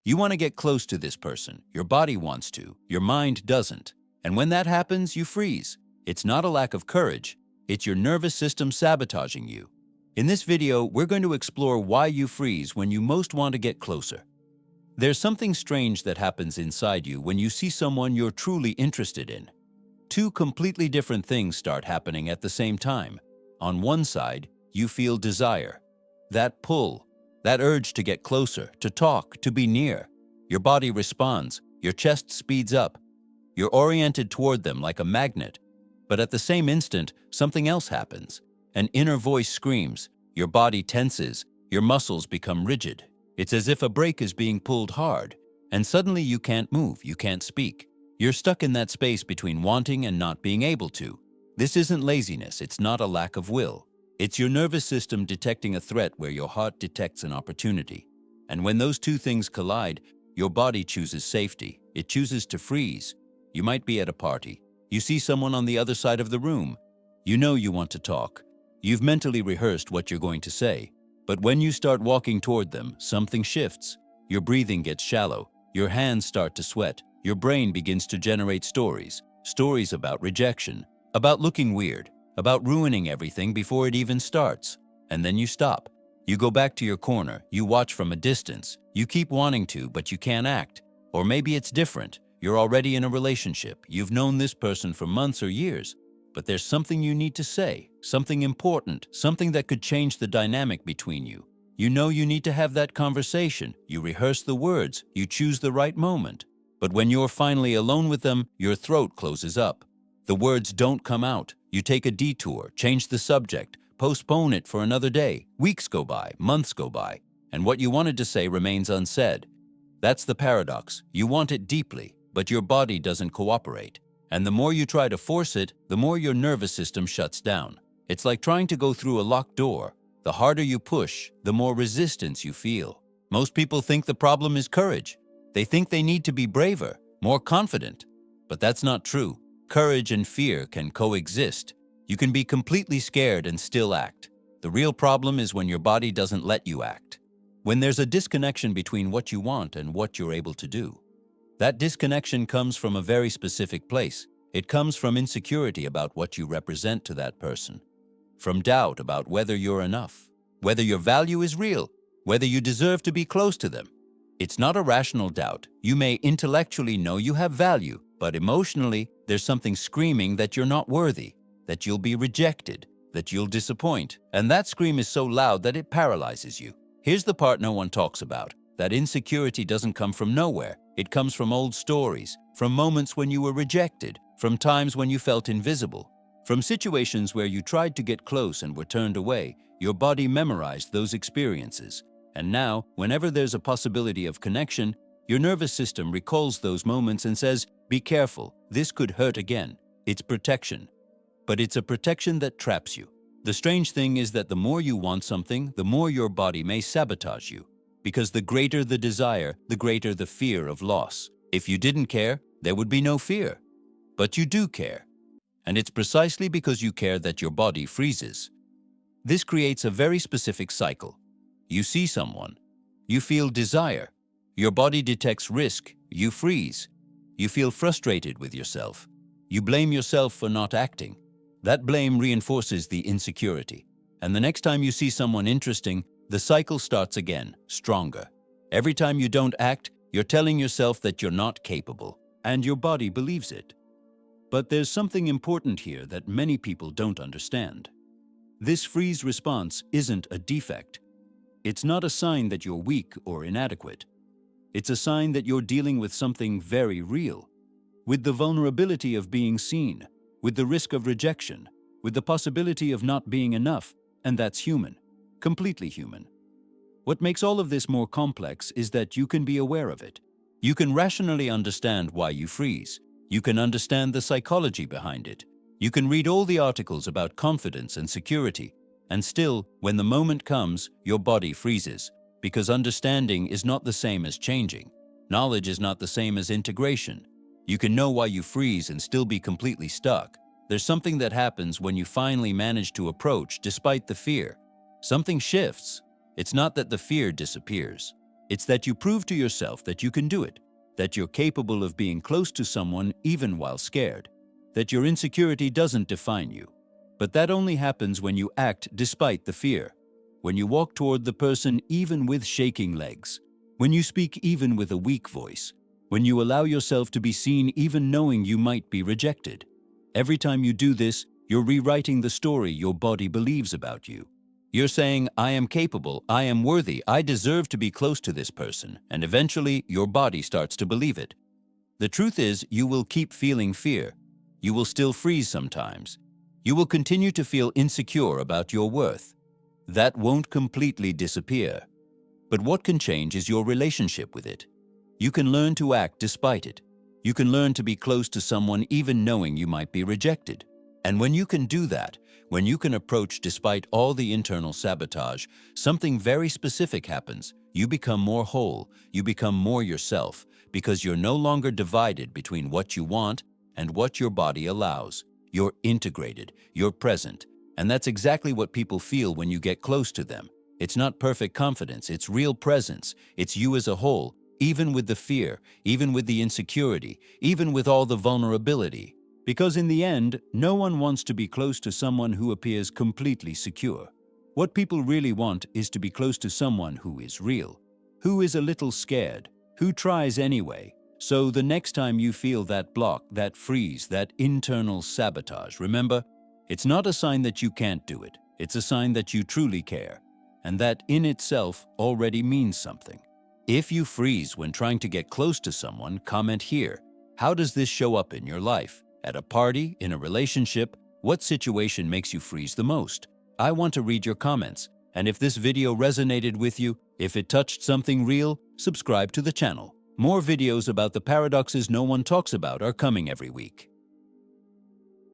You want to get close to this person. Your body wants to. Your mind doesn't. And when that happens, you freeze. It's not a lack of courage. It's your nervous system sabotaging you. In this video, we're going to explore why you freeze when you most want to get closer. There's something strange that happens inside you when you see someone you're truly interested in. Two completely different things start happening at the same time. On one side, you feel desire. That pull, that urge to get closer, to talk, to be near. Your body responds, your chest speeds up. You're oriented toward them like a magnet. But at the same instant, something else happens. An inner voice screams, your body tenses, your muscles become rigid. It's as if a brake is being pulled hard, and suddenly you can't move, you can't speak. You're stuck in that space between wanting and not being able to. This isn't laziness, it's not a lack of will. It's your nervous system detecting a threat where your heart detects an opportunity. And when those two things collide, your body chooses safety. It chooses to freeze. You might be at a party. You see someone on the other side of the room. You know you want to talk. You've mentally rehearsed what you're going to say. But when you start walking toward them, something shifts. Your breathing gets shallow. Your hands start to sweat. Your brain begins to generate stories. Stories about rejection, about looking weird, about ruining everything before it even starts. And then you stop. You go back to your corner. You watch from a distance. You keep wanting to, but you can't act. Or maybe it's different. You're already in a relationship. You've known this person for months or years. But there's something you need to say, something important, something that could change the dynamic between you. You know you need to have that conversation. You rehearse the words. You choose the right moment. But when you're finally alone with them, your throat closes up. The words don't come out. You take a detour, change the subject, postpone it for another day. Weeks go by, months go by, and what you wanted to say remains unsaid. That's the paradox. You want it deeply, but your body doesn't cooperate. And the more you try to force it, the more your nervous system shuts down. It's like trying to go through a locked door. The harder you push, the more resistance you feel. Most people think the problem is courage. They think they need to be braver, more confident. But that's not true. Courage and fear can coexist. You can be completely scared and still act. The real problem is when your body doesn't let you act. When there's a disconnection between what you want and what you're able to do. That disconnection comes from a very specific place. It comes from insecurity about what you represent to that person. From doubt about whether you're enough, whether your value is real, whether you deserve to be close to them. It's not a rational doubt. You may intellectually know you have value, but emotionally, there's something screaming that you're not worthy, that you'll be rejected, that you'll disappoint. And that scream is so loud that it paralyzes you. Here's the part no one talks about. That insecurity doesn't come from nowhere. It comes from old stories, from moments when you were rejected, from times when you felt invisible, from situations where you tried to get close and were turned away. Your body memorized those experiences. And now, whenever there's a possibility of connection, your nervous system recalls those moments and says, be careful, this could hurt again. It's protection. But it's a protection that traps you. The strange thing is that the more you want something, the more your body may sabotage you. Because the greater the desire, the greater the fear of loss. If you didn't care, there would be no fear. But you do care. And it's precisely because you care that your body freezes. This creates a very specific cycle. You see someone. You feel desire. Your body detects risk. You freeze. You feel frustrated with yourself. You blame yourself for not acting. That blame reinforces the insecurity. And the next time you see someone interesting, the cycle starts again, stronger. Every time you don't act, you're telling yourself that you're not capable, and your body believes it. But there's something important here that many people don't understand. This freeze response isn't a defect. It's not a sign that you're weak or inadequate. It's a sign that you're dealing with something very real, with the vulnerability of being seen, with the risk of rejection, with the possibility of not being enough, and that's human. Completely human. What makes all of this more complex is that you can be aware of it. You can rationally understand why you freeze. You can understand the psychology behind it. You can read all the articles about confidence and security, and still, when the moment comes, your body freezes, because understanding is not the same as changing. Knowledge is not the same as integration. You can know why you freeze and still be completely stuck. There's something that happens when you finally manage to approach despite the fear. Something shifts. It's not that the fear disappears. It's that you prove to yourself that you can do it, that you're capable of being close to someone even while scared, that your insecurity doesn't define you. But that only happens when you act despite the fear, when you walk toward the person even with shaking legs, when you speak even with a weak voice, when you allow yourself to be seen even knowing you might be rejected. Every time you do this, you're rewriting the story your body believes about you. You're saying, I am capable, I am worthy, I deserve to be close to this person, and eventually your body starts to believe it. The truth is, you will keep feeling fear. You will still freeze sometimes. You will continue to feel insecure about your worth. That won't completely disappear. But what can change is your relationship with it. You can learn to act despite it. You can learn to be close to someone even knowing you might be rejected. And when you can do that, when you can approach despite all the internal sabotage, something very specific happens. You become more whole, you become more yourself, because you're no longer divided between what you want and what your body allows. You're integrated, you're present, and that's exactly what people feel when you get close to them. It's not perfect confidence, it's real presence. It's you as a whole, even with the fear, even with the insecurity, even with all the vulnerability. Because in the end, no one wants to be close to someone who appears completely secure. What people really want is to be close to someone who is real, who is a little scared, who tries anyway. So the next time you feel that block, that freeze, that internal sabotage, remember, it's not a sign that you can't do it. It's a sign that you truly care. And that in itself already means something. If you freeze when trying to get close to someone, comment here. How does this show up in your life? At a party, in a relationship, what situation makes you freeze the most? I want to read your comments. And if this video resonated with you, if it touched something real, subscribe to the channel. More videos about the paradoxes no one talks about are coming every week.